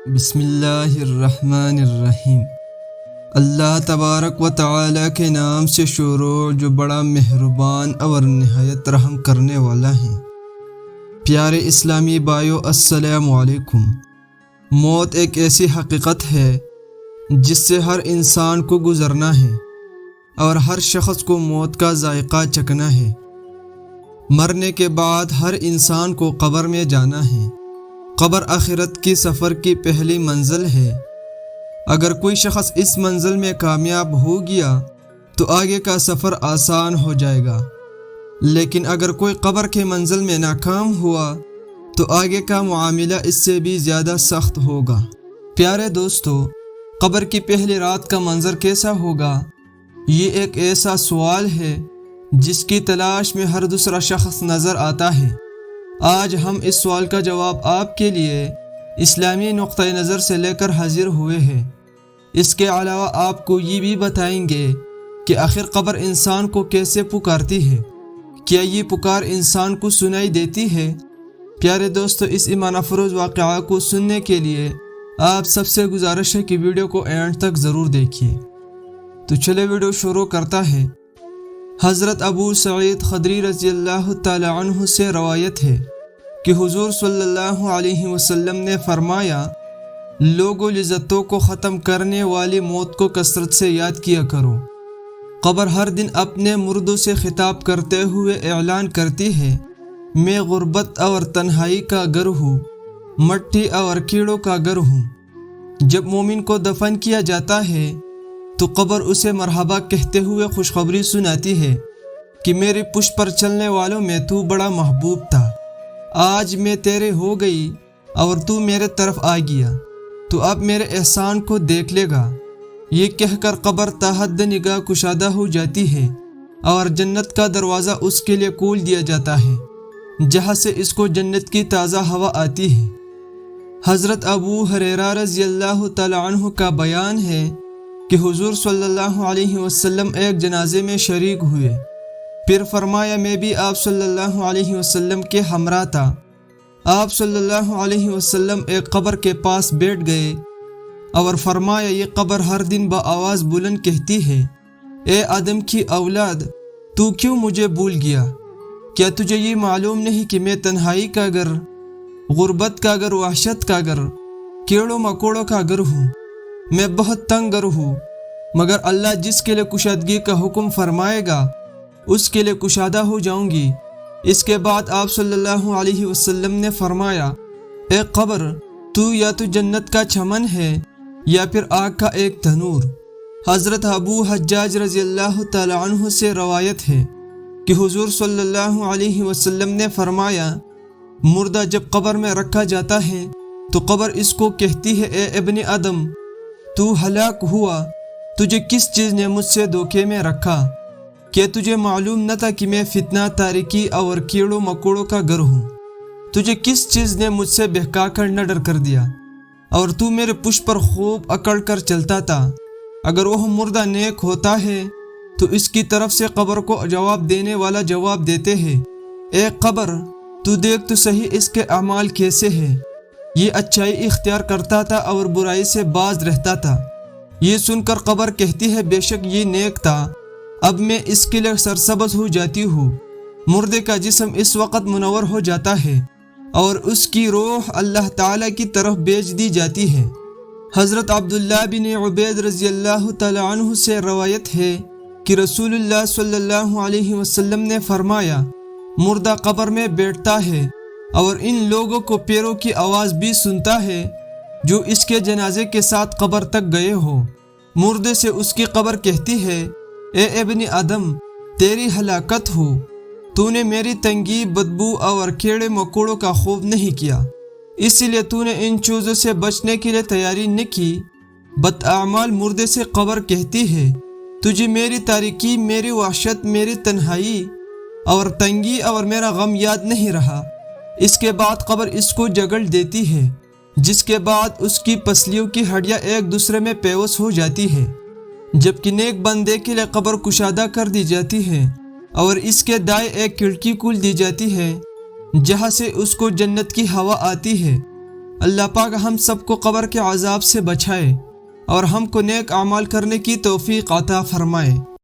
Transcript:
بسم اللہ الرحمن الرحیم۔ اللہ تبارک و تعالی کے نام سے شروع جو بڑا مہربان اور نہایت رحم کرنے والا ہے۔ پیارے اسلامی بھائیو، السلام علیکم۔ موت ایک ایسی حقیقت ہے جس سے ہر انسان کو گزرنا ہے اور ہر شخص کو موت کا ذائقہ چکھنا ہے۔ مرنے کے بعد ہر انسان کو قبر میں جانا ہے۔ قبر آخرت کی سفر کی پہلی منزل ہے۔ اگر کوئی شخص اس منزل میں کامیاب ہو گیا تو آگے کا سفر آسان ہو جائے گا، لیکن اگر کوئی قبر کے منزل میں ناکام ہوا تو آگے کا معاملہ اس سے بھی زیادہ سخت ہوگا۔ پیارے دوستو، قبر کی پہلی رات کا منظر کیسا ہوگا؟ یہ ایک ایسا سوال ہے جس کی تلاش میں ہر دوسرا شخص نظر آتا ہے۔ آج ہم اس سوال کا جواب آپ کے لیے اسلامی نقطہ نظر سے لے کر حاضر ہوئے ہیں۔ اس کے علاوہ آپ کو یہ بھی بتائیں گے کہ آخر قبر انسان کو کیسے پکارتی ہے، کیا یہ پکار انسان کو سنائی دیتی ہے؟ پیارے دوستو، اس ایمان افروز واقعہ کو سننے کے لیے آپ سب سے گزارش ہے کہ ویڈیو کو اینڈ تک ضرور دیکھیے۔ تو چلے ویڈیو شروع کرتا ہے۔ حضرت ابو سعید خدری رضی اللہ تعالی عنہ سے روایت ہے کہ حضور صلی اللہ علیہ وسلم نے فرمایا، لوگوں لذتوں کو ختم کرنے والی موت کو کثرت سے یاد کیا کرو۔ قبر ہر دن اپنے مردوں سے خطاب کرتے ہوئے اعلان کرتی ہے، میں غربت اور تنہائی کا گھر ہوں، مٹی اور کیڑوں کا گھر ہوں۔ جب مومن کو دفن کیا جاتا ہے تو قبر اسے مرحبا کہتے ہوئے خوشخبری سناتی ہے کہ میری پشت پر چلنے والوں میں تو بڑا محبوب تھا، آج میں تیرے ہو گئی اور تو میرے طرف آ گیا، تو اب میرے احسان کو دیکھ لے گا۔ یہ کہہ کر قبر تاحد نگاہ کشادہ ہو جاتی ہے اور جنت کا دروازہ اس کے لیے کھول دیا جاتا ہے، جہاں سے اس کو جنت کی تازہ ہوا آتی ہے۔ حضرت ابو ہریرہ رضی اللہ تعالی عنہ کا بیان ہے کہ حضور صلی اللہ علیہ وسلم ایک جنازے میں شریک ہوئے، پھر فرمایا میں بھی آپ صلی اللہ علیہ وسلم کے ہمراہ تھا۔ آپ صلی اللہ علیہ وسلم ایک قبر کے پاس بیٹھ گئے اور فرمایا، یہ قبر ہر دن بآواز بلند کہتی ہے، اے آدم کی اولاد، تو کیوں مجھے بھول گیا؟ کیا تجھے یہ معلوم نہیں کہ میں تنہائی کا گھر، غربت کا گھر، وحشت کا گھر، کیڑوں مکوڑوں کا گھر ہوں؟ میں بہت تنگ گھر ہوں، مگر اللہ جس کے لیے کشادگی کا حکم فرمائے گا اس کے لیے کشادہ ہو جاؤں گی۔ اس کے بعد آپ صلی اللہ علیہ وسلم نے فرمایا، اے قبر، تو یا تو جنت کا چمن ہے یا پھر آگ کا ایک تنور۔ حضرت ابو حجاج رضی اللہ تعالی عنہ سے روایت ہے کہ حضور صلی اللہ علیہ وسلم نے فرمایا، مردہ جب قبر میں رکھا جاتا ہے تو قبر اس کو کہتی ہے، اے ابن آدم، تو ہلاک ہوا، تجھے کس چیز نے مجھ سے دھوکے میں رکھا؟ کیا تجھے معلوم نہ تھا کہ میں فتنہ، تاریکی اور کیڑوں مکوڑوں کا گھر ہوں؟ تجھے کس چیز نے مجھ سے بہکا کر نہ ڈر کر دیا اور تو میرے پشت پر خوب اکڑ کر چلتا تھا؟ اگر وہ مردہ نیک ہوتا ہے تو اس کی طرف سے قبر کو جواب دینے والا جواب دیتے ہیں، اے قبر، تو دیکھ تو صحیح اس کے اعمال کیسے ہیں، یہ اچھائی اختیار کرتا تھا اور برائی سے باز رہتا تھا۔ یہ سن کر قبر کہتی ہے، بے شک یہ نیک تھا، اب میں اس کے لیے سرسبز ہو جاتی ہوں۔ مردے کا جسم اس وقت منور ہو جاتا ہے اور اس کی روح اللہ تعالیٰ کی طرف بھیج دی جاتی ہے۔ حضرت عبداللہ بن عبید رضی اللہ تعالی عنہ سے روایت ہے کہ رسول اللہ صلی اللہ علیہ وسلم نے فرمایا، مردہ قبر میں بیٹھتا ہے اور ان لوگوں کو پیروں کی آواز بھی سنتا ہے جو اس کے جنازے کے ساتھ قبر تک گئے ہو۔ مردے سے اس کی قبر کہتی ہے، اے ابن آدم، تیری ہلاکت ہو، تو نے میری تنگی، بدبو اور کیڑے مکوڑوں کا خوف نہیں کیا، اسی لیے تو نے ان چیزوں سے بچنے کے لیے تیاری نہ کی۔ بداعمال مردے سے قبر کہتی ہے، تجھے میری تاریکی، میری وحشت، میری تنہائی اور تنگی اور میرا غم یاد نہیں رہا۔ اس کے بعد قبر اس کو جگل دیتی ہے، جس کے بعد اس کی پسلیوں کی ہڈیاں ایک دوسرے میں پیوست ہو جاتی ہے، جبکہ نیک بندے کے لیے قبر کشادہ کر دی جاتی ہے اور اس کے دائیں ایک کھڑکی کھول دی جاتی ہے جہاں سے اس کو جنت کی ہوا آتی ہے اللہ پاک ہم سب کو قبر کے عذاب سے بچائے اور ہم کو نیک اعمال کرنے کی توفیق عطا فرمائے۔